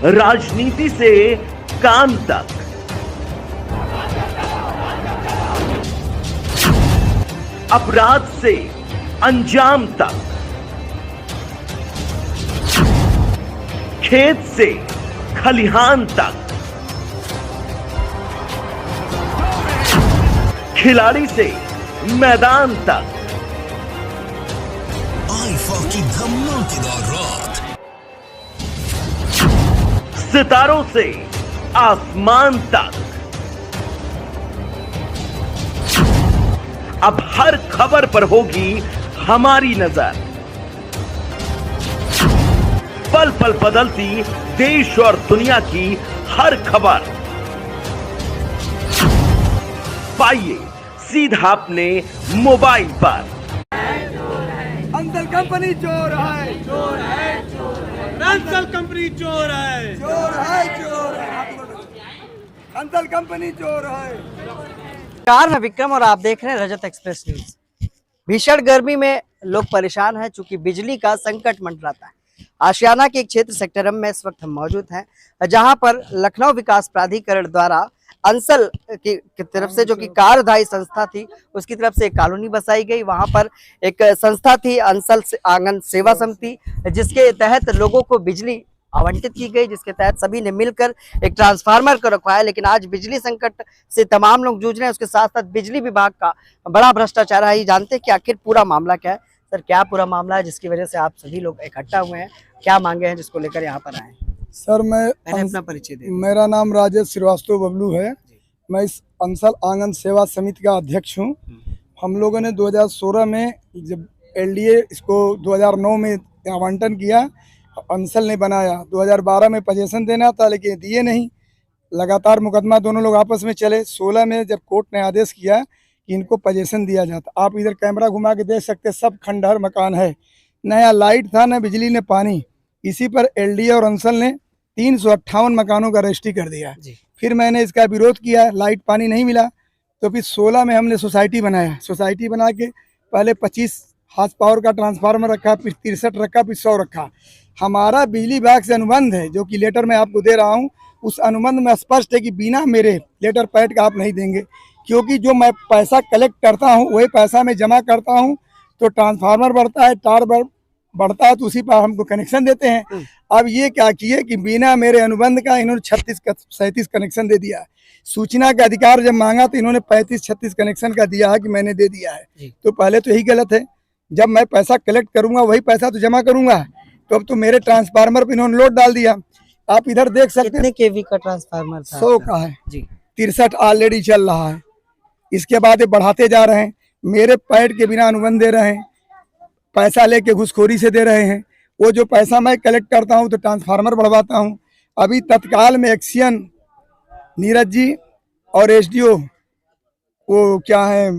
राजनीति से काम तक, अपराध से अंजाम तक, खेत से खलिहान तक, खिलाड़ी से मैदान तक, आईफा की धमाकेदार रात, सितारों से आसमान तक, अब हर खबर पर होगी हमारी नजर। पल पल बदलती देश और दुनिया की हर खबर पाइए सीधा अपने मोबाइल पर। अंसल कंपनी चोर है, चोर है, चोर है। अंसल कंपनी चोर है, चोर है, चोर है। अंसल कंपनी चोर है। नमस्कार, मैं विक्रम और आप देख रहे हैं रजत एक्सप्रेस न्यूज। भीषण गर्मी में लोग परेशान हैं चूंकि बिजली का संकट मंडराता है। आशियाना के एक क्षेत्र सेक्टर M में इस वक्त हम मौजूद हैं, जहां पर लखनऊ विकास प्राधिकरण द्वारा अंसल की तरफ से, जो कि कार्यदायी संस्था थी, उसकी तरफ से एक कॉलोनी बसाई गई। वहां पर एक संस्था थी अंसल आंगन सेवा समिति, जिसके तहत लोगों को बिजली आवंटित की गई, जिसके तहत सभी ने मिलकर एक ट्रांसफार्मर को रखवाया। लेकिन आज बिजली संकट से तमाम लोग जूझ रहे हैं। उसके साथ साथ बिजली विभाग का बड़ा भ्रष्टाचार है। जानते हैं कि आखिर पूरा मामला क्या है। सर, क्या पूरा मामला है जिसकी वजह से आप सभी लोग इकट्ठा हुए हैं? क्या मांगे हैं जिसको लेकर यहाँ पर आए? सर, मैं अपना परिचय दें। मेरा नाम राजेश श्रीवास्तव बबलू है। मैं इस अंसल आंगन सेवा समिति का अध्यक्ष हूँ। हम लोगों ने 2016 में जब LDA इसको 2009 में आवंटन किया, अंसल ने बनाया। 2012 में पोजीशन देना था लेकिन दिए नहीं। लगातार मुकदमा दोनों लोग आपस में चले। 16 में जब कोर्ट ने आदेश किया कि इनको पोजीशन दिया जाता, आप इधर कैमरा घुमा के देख सकते, सब खंडहर मकान है, नया लाइट था, न बिजली न पानी। इसी पर LDA और अंसल ने 358 मकानों का रजिस्ट्री कर दिया। फिर मैंने इसका विरोध किया, लाइट पानी नहीं मिला, तो फिर 16 में हमने सोसाइटी बनाया। सोसाइटी बना के पहले 25 हाथ पावर का ट्रांसफार्मर रखा, फिर 63 रखा, फिर 100 रखा। हमारा बिजली विभाग से अनुबंध है, जो कि लेटर मैं आपको दे रहा हूँ। उस अनुबंध में स्पष्ट है कि बिना मेरे लेटर पैड का आप नहीं देंगे, क्योंकि जो मैं पैसा कलेक्ट करता हूँ वही पैसा मैं जमा करता हूँ, तो ट्रांसफार्मर बढ़ता है, तार बढ़ता है, तो उसी पर हमको कनेक्शन देते हैं। अब ये क्या किए कि बिना मेरे अनुबंध का इन्होंने 36-37 कनेक्शन दे दिया है। सूचना का अधिकार जब मांगा तो इन्होंने 35-36 कनेक्शन का दिया है कि मैंने दे दिया है। तो पहले तो यही गलत है। जब मैं पैसा कलेक्ट करूंगा वही पैसा तो जमा करूंगा, तो अब तो मेरे ट्रांसफार्मर पे इन्होंने लोड डाल दिया। आप इधर देख सकते हैं, कितने केवी का ट्रांसफार्मर था? 100 का है जी। 63 ऑलरेडी चल रहा है। इसके बाद ये बढ़ाते जा रहे हैं, मेरे पैड के बिना अनुबंध दे रहे हैं, पैसा लेके घुसखोरी से दे रहे हैं। वो जो पैसा मैं कलेक्ट करता हूँ तो ट्रांसफार्मर बढ़वाता हूँ। अभी तत्काल में एक्सियन नीरज जी और SDO वो क्या है,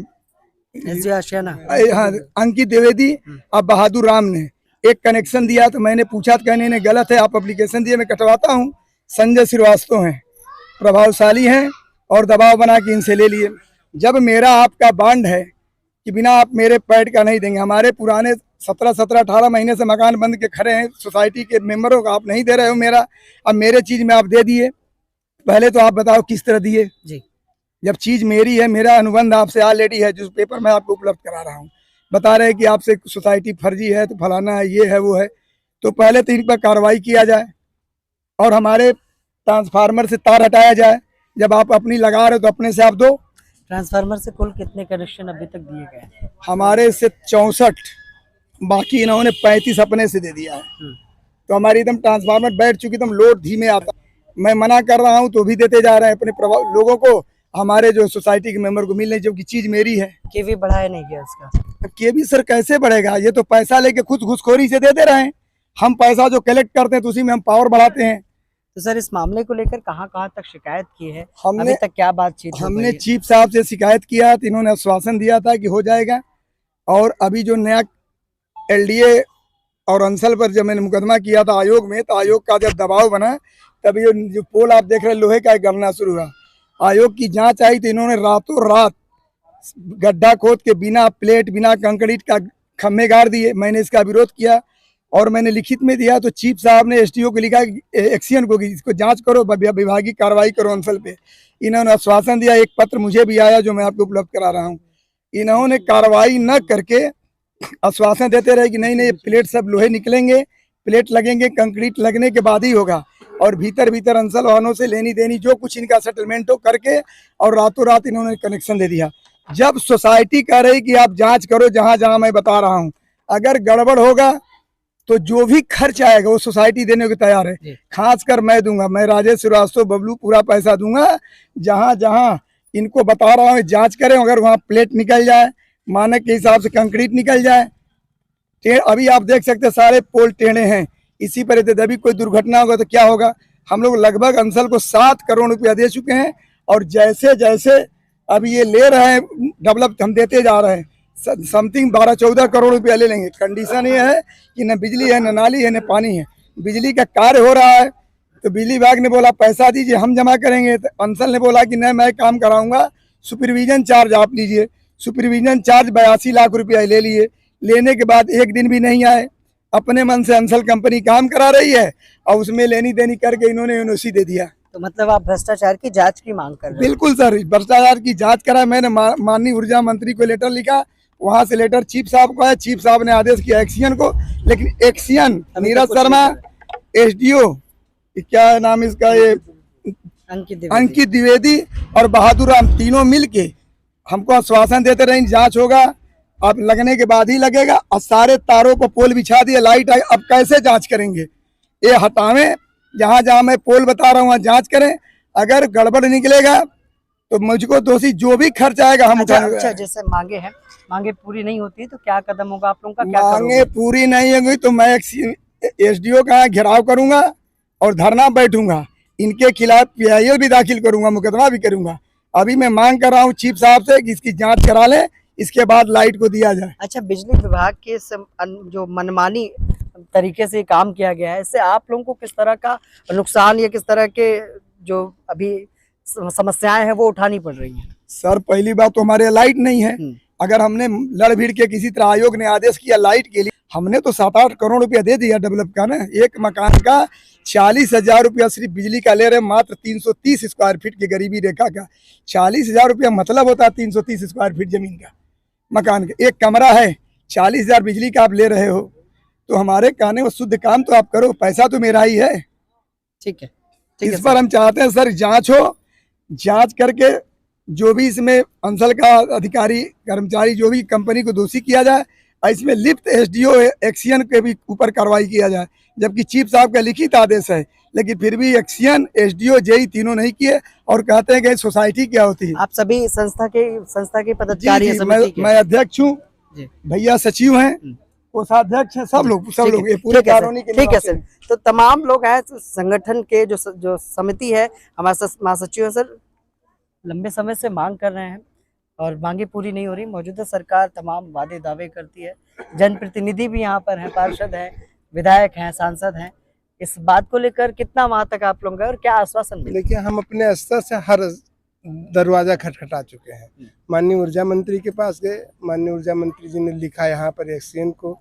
आशियाना, हाँ, अंकित द्विवेदी और बहादुर राम ने एक कनेक्शन दिया। तो मैंने पूछा तो कहने ने गलत है, आप एप्लीकेशन दिए, मैं कटवाता हूँ। संजय श्रीवास्तव हैं, प्रभावशाली हैं और दबाव बना के इनसे ले लिए। जब मेरा आपका बांड है कि बिना आप मेरे पैड का नहीं देंगे, हमारे पुराने 17-18 महीने से मकान बंद के खड़े हैं, सोसाइटी के मेंबरों का आप नहीं दे रहे हो मेरा, अब मेरे चीज़ में आप दे दिए। पहले तो आप बताओ किस तरह दिए जी। जब चीज़ मेरी है, मेरा अनुबंध आपसे ऑलरेडी है, जो पेपर मैं आपको उपलब्ध करा रहा हूँ। बता रहे हैं कि आपसे सोसाइटी फर्जी है, तो फलाना है, ये है, वो है। तो पहले तो इन पर कार्रवाई किया जाए और हमारे ट्रांसफार्मर से तार हटाया जाए। जब आप अपनी लगा रहे हो तो अपने से आप दो। ट्रांसफार्मर से कुल कितने कनेक्शन अभी तक दिए गए? हमारे से 64, बाकी इन्होंने 35 अपने से दे दिया है। तो हमारी एकदम ट्रांसफार्मर बैठ चुकी, एकदम लोड धीमे आता। मैं मना कर रहा हूँ तो भी देते जा रहे हैं अपने लोगों को, हमारे जो सोसाइटी के मेंबर को मिल रही, जबकि चीज मेरी है। केवी बढ़ाया नहीं गया इसका? केवी सर कैसे बढ़ेगा? ये तो पैसा लेके खुद घुसखोरी से दे रहे हैं। हम पैसा जो कलेक्ट करते हैं तो उसी में हम पावर बढ़ाते हैं। तो सर, इस मामले को लेकर कहाँ तक शिकायत की है? हमने अभी तक क्या बातचीत? हमने चीफ साहब से शिकायत किया तो इन्होंने आश्वासन दिया था कि हो जाएगा। और अभी जो नया LDA और अंसल पर जब मैंने मुकदमा किया था आयोग में, तो आयोग का जब दबाव बना तभी जो पोल आप देख रहे हैं लोहे का गलना शुरू हुआ। आयोग की जांच आई तो इन्होंने रातों रात गड्ढा खोद के बिना प्लेट, बिना कंक्रीट का खम्भे गाड़ दिए। मैंने इसका विरोध किया। और मैंने लिखित में दिया तो चीफ साहब ने एसडीओ को लिखा एक्शन को कि इसको जांच करो, विभागीय कार्रवाई करो अंसल पे। इन्होंने आश्वासन दिया, एक पत्र मुझे भी आया जो मैं आपको उपलब्ध करा रहा हूँ। इन्होंने कार्रवाई न करके आश्वासन देते रहे कि नहीं नहीं प्लेट सब लोहे निकलेंगे, प्लेट लगेंगे, कंक्रीट लगने के बाद ही होगा। और भीतर भीतर अंसल वाहनों से लेनी देनी जो कुछ इनका सेटलमेंट हो करके और रातों रात इन्होंने कनेक्शन दे दिया। जब सोसाइटी कह रही कि आप जांच करो जहां जहां मैं बता रहा हूं, अगर गड़बड़ होगा तो जो भी खर्च आएगा वो सोसाइटी देने को तैयार है। खासकर मैं दूंगा, मैं राजेश श्रीवास्तव बबलू पूरा पैसा दूंगा। जहां जहां इनको बता रहा हूँ जांच करें, अगर वहां प्लेट निकल जाए, मानक के हिसाब से कंक्रीट निकल जाए, अभी आप देख सकते हैं सारे पोल टेढ़े हैं, इसी पर यदि अभी कोई दुर्घटना होगा तो क्या होगा। हम लोग लगभग अंसल को 7 करोड़ रुपया दे चुके हैं और जैसे जैसे अभी ये ले रहे हैं डेवलप हम देते जा रहे हैं, समथिंग 12-14 करोड़ रुपया ले लेंगे। कंडीशन ये है कि न बिजली है, न नाली है, न पानी है। बिजली का कार्य हो रहा है तो बिजली विभाग ने बोला पैसा दीजिए हम जमा करेंगे, तो अंसल ने बोला कि नहीं मैं काम कराऊंगा, सुपरविजन चार्ज आप लीजिए। सुपरविजन चार्ज 82 लाख रुपया ले लिए। लेने के बाद एक दिन भी नहीं आए, अपने मन से अंसल कंपनी काम करा रही है और उसमें लेनी देनी करके इन्होंने एनओसी दे दिया। तो मतलब आप भ्रष्टाचार की जांच की मांग कर रहे हैं? बिल्कुल सर, भ्रष्टाचार की जांच करा। मैंने माननीय ऊर्जा मंत्री को लेटर लिखा, वहां से लेटर चीफ साहब को आया, चीफ साहब ने आदेश किया एक्शन को, लेकिन एक्शन नीरज शर्मा, एसडीओ क्या नाम इसका, ये अंकित द्विवेदी और बहादुर राम तीनों मिलके हमको आश्वासन देते रहे जांच होगा, अब लगने के बाद ही लगेगा। और सारे तारों पर पोल बिछा दिए, लाइट आई, अब कैसे जांच करेंगे? ये हटावें, जहां जहां मैं पोल बता रहा हूँ वहां जांच करें। अगर गड़बड़ निकलेगा तो मुझको दोषी जो भी खर्च आएगा हम उठाएंगे। अच्छा, जैसे मांगे हैं, मांगे पूरी नहीं होती है तो क्या कदम होगा आप लोगों का? क्या मांगे पूरी नहीं होंगी तो मैं एसडीओ का घेराव करूंगा और धरना बैठूंगा, इनके खिलाफ पीआईएल भी दाखिल करूंगा, मुकदमा भी करूंगा। अभी मैं मांग कर रहा हूँ चीफ साहब से कि इसकी जांच करा ले, इसके बाद लाइट को दिया जाए। अच्छा, बिजली विभाग के जो मनमानी तरीके से काम किया गया है, इससे आप लोगों को किस तरह का नुकसान या किस तरह के जो अभी समस्याएं हैं वो उठानी पड़ रही हैं? सर पहली बात तो हमारे लाइट नहीं है। अगर हमने लड़ भिड़ के किसी तरह आयोग ने आदेश किया लाइट के लिए, हमने तो 7-8 करोड़ रुपया दे दिया डेवलप का ना। एक मकान का 40,000 रुपया सिर्फ बिजली का ले रहे, मात्र 330 स्क्वायर फीट की गरीबी रेखा का 40,000 रुपया मतलब होता है 330 स्क्वायर फीट जमीन का मकान का। एक कमरा है, 40,000 बिजली का आप ले रहे हो, तो हमारे कहने को शुद्ध काम तो आप करो, पैसा तो मेरा ही है। ठीक है, इस पर हम चाहते हैं सर जांच हो, जांच करके जो भी इसमें अंसल का अधिकारी कर्मचारी जो भी कंपनी को दोषी किया जाए, इसमें लिप्त एसडीओ एक्शन के भी ऊपर कार्रवाई किया जाए। जबकि चीफ साहब का लिखित आदेश है, लेकिन फिर भी एक्शन एसडीओ जेई तीनों नहीं किए और कहते हैं कि सोसाइटी क्या होती है। आप सभी संस्था के पदाधिकारी हैं? मैं अध्यक्ष हूँ, भैया सचिव हैं, कोषाध्यक्ष हैं, सब लोग ये पूरे कॉलोनी के। ठीक है सर, तो तमाम लोग हैं संगठन के जो समिति है, हमारे महासचिव सर लंबे समय से मांग कर रहे हैं और मांगे पूरी नहीं हो रही। मौजूदा सरकार तमाम वादे दावे करती है, जनप्रतिनिधि भी यहाँ पर हैं, पार्षद हैं, विधायक हैं, सांसद हैं। इस बात को लेकर कितना वहां तक आप लोग गए और क्या आश्वासन मिले? देखिए, हम अपने स्तर से हर दरवाजा खटखटा चुके हैं। माननीय ऊर्जा मंत्री के पास गए, माननीय ऊर्जा मंत्री जी ने लिखा यहाँ पर एक्सचेंज को,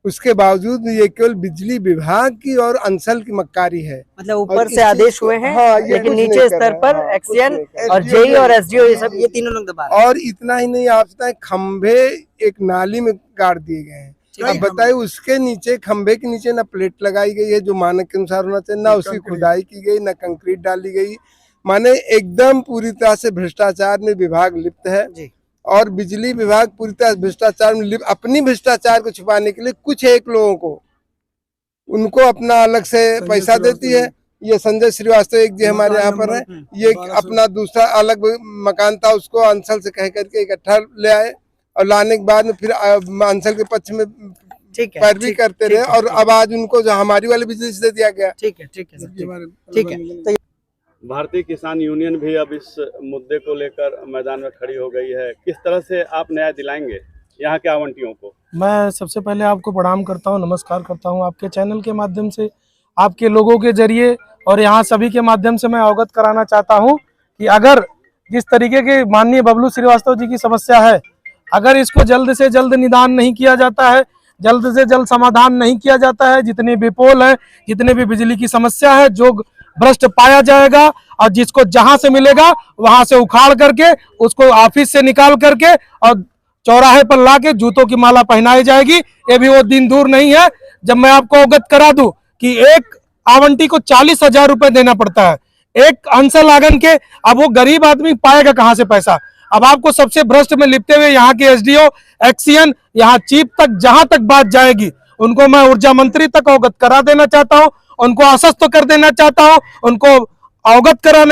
उसके बावजूद ये केवल बिजली विभाग की और अंसल की मक्कारी है। मतलब ऊपर से आदेश हुए हैं, हाँ, लेकिन नीचे स्तर पर एक्शन और जेई और एसडीओ ये तीनों लोग दबा रहे हैं। और इतना ही नहीं, आप बताएं खंभे एक नाली में गाड़ दिए गए हैं। अब बताइए, उसके नीचे खंभे के नीचे ना प्लेट लगाई गई है जो मानक के अनुसार होना चाहिए, ना उसकी खुदाई की गई, ना कंक्रीट डाली गई। माने एकदम पूरी तरह से भ्रष्टाचार में विभाग लिप्त है और बिजली विभाग पूरी तरह भ्रष्टाचार में लिप्त। अपनी भ्रष्टाचार को छुपाने के लिए कुछ एक लोगों को उनको अपना अलग से पैसा देती है। ये संजय श्रीवास्तव एक जी हमारे यहाँ पर है, ये अपना दूसरा अलग मकान था उसको अंसल से कह करके इकट्ठा ले आए और लाने के बाद में फिर अंसल के पक्ष में पैरवी करते रहे और अब आज उनको जो हमारी वाली बिजली से दे दिया गया। ठीक है, ठीक है, ठीक है। तो भारतीय किसान यूनियन भी अब इस मुद्दे को लेकर मैदान में खड़ी हो गई है। किस तरह से आप न्याय दिलाएंगे यहाँ के आवंटियों को? मैं सबसे पहले आपको प्रणाम करता हूँ, नमस्कार करता हूँ। आपके चैनल के माध्यम से, आपके लोगों के जरिए और यहाँ सभी के माध्यम से मैं अवगत कराना चाहता हूँ कि अगर जिस तरीके के माननीय बबलू श्रीवास्तव जी की समस्या है, अगर इसको जल्द से जल्द निदान नहीं किया जाता है, जल्द से जल्द समाधान नहीं किया जाता है, जितने भी पोल है, जितने भी बिजली की समस्या है, जो भ्रष्ट पाया जाएगा और जिसको जहां से मिलेगा वहां से उखाड़ करके उसको ऑफिस से निकाल करके और चौराहे पर लाके जूतों की माला पहनाई जाएगी। ये भी वो दिन दूर नहीं है जब मैं आपको अवगत करा दूं कि एक आवंटी को 40,000 रुपए देना पड़ता है, एक अंसल आंगन के। अब वो गरीब आदमी पाएगा कहां से पैसा। अब आपको सबसे भ्रष्ट में लिपटे हुए यहाँ के एसडीओ, एक्सीएन, यहाँ चीफ तक, जहां तक बात जाएगी उनको मैं ऊर्जा मंत्री तक अवगत करा देना चाहता हूं, उनको आश्वस्त कर देना चाहता हूं, उनको अवगत करा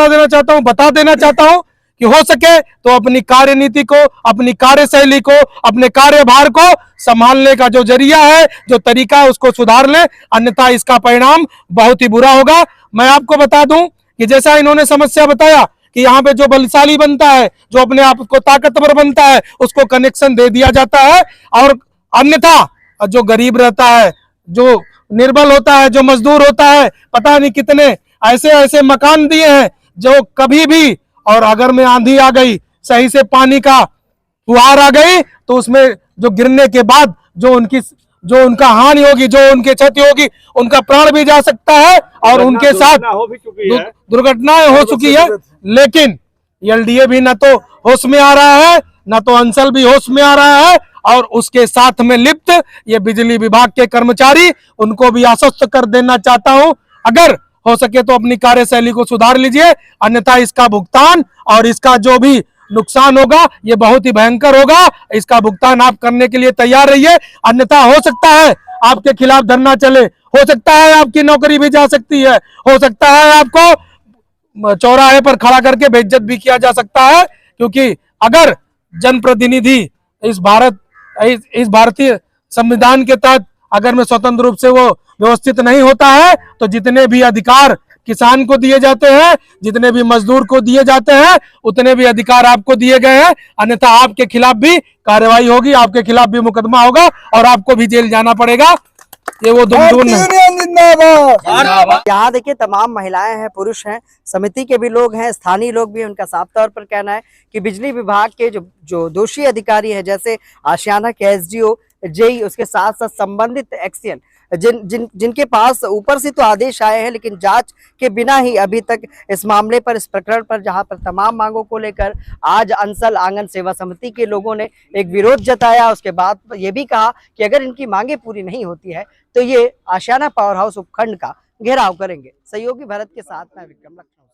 देना चाहता हूं, बता देना चाहता हूं कि हो सके तो अपनी कार्यनीति को, अपनी कार्यशैली को, अपने कार्यभार को संभालने का जो जरिया है, जो तरीका है, उसको सुधार लें, अन्यथा इसका परिणाम बहुत ही बुरा होगा। मैं आपको बता दूं कि जैसा इन्होंने समस्या बताया कि यहाँ पे जो बलशाली बनता है, जो अपने आप को ताकतवर बनता है, उसको कनेक्शन दे दिया जाता है, और अन्यथा जो गरीब रहता है, जो निर्बल होता है, जो मजदूर होता है, पता नहीं कितने ऐसे ऐसे मकान दिए हैं जो कभी भी, और अगर में आंधी आ गई, सही से पानी का फुहार आ गई, तो उसमें जो गिरने के बाद जो उनका हानि होगी, जो उनकी क्षति होगी, उनका प्राण भी जा सकता है और उनके साथ दुर्घटनाएं हो चुकी है। लेकिन एलडीए भी न तो होश में आ रहा है, न तो अंसल भी होश में आ रहा है, और उसके साथ में लिप्त ये बिजली विभाग के कर्मचारी, उनको भी आश्वस्त कर देना चाहता हूं, अगर हो सके तो अपनी कार्यशैली को सुधार लीजिए, अन्यथा इसका भुगतान और इसका जो भी नुकसान होगा ये बहुत ही भयंकर होगा। इसका भुगतान आप करने के लिए तैयार रहिए, अन्यथा हो सकता है आपके खिलाफ धरना चले, हो सकता है आपकी नौकरी भी जा सकती है, हो सकता है आपको चौराहे पर खड़ा करके बेइज्जत भी किया जा सकता है। क्योंकि अगर जनप्रतिनिधि इस भारतीय संविधान के तहत अगर में स्वतंत्र रूप से वो व्यवस्थित नहीं होता है, तो जितने भी अधिकार किसान को दिए जाते हैं, जितने भी मजदूर को दिए जाते हैं, उतने भी अधिकार आपको दिए गए हैं, अन्यथा आपके खिलाफ भी कार्रवाई होगी, आपके खिलाफ भी मुकदमा होगा और आपको भी जेल जाना पड़ेगा। ये वो दुमदून है। यहाँ देखिए तमाम महिलाएं हैं, पुरुष हैं, समिति के भी लोग हैं, स्थानीय लोग भी हैं। उनका साफ तौर पर कहना है कि बिजली विभाग के जो दोषी अधिकारी है, जैसे आशियाना के एसडीओ, जेई, उसके साथ साथ संबंधित एक्सीएन, जिनके पास ऊपर से तो आदेश आए हैं, लेकिन जांच के बिना ही अभी तक इस मामले पर, इस प्रकरण पर, जहां पर तमाम मांगों को लेकर आज अंसल आंगन सेवा समिति के लोगों ने एक विरोध जताया। उसके बाद ये भी कहा कि अगर इनकी मांगे पूरी नहीं होती है तो ये आशियाना पावर हाउस उपखंड का घेराव करेंगे। सहयोगी भरत के साथ मैं विक्रम, लखनऊ।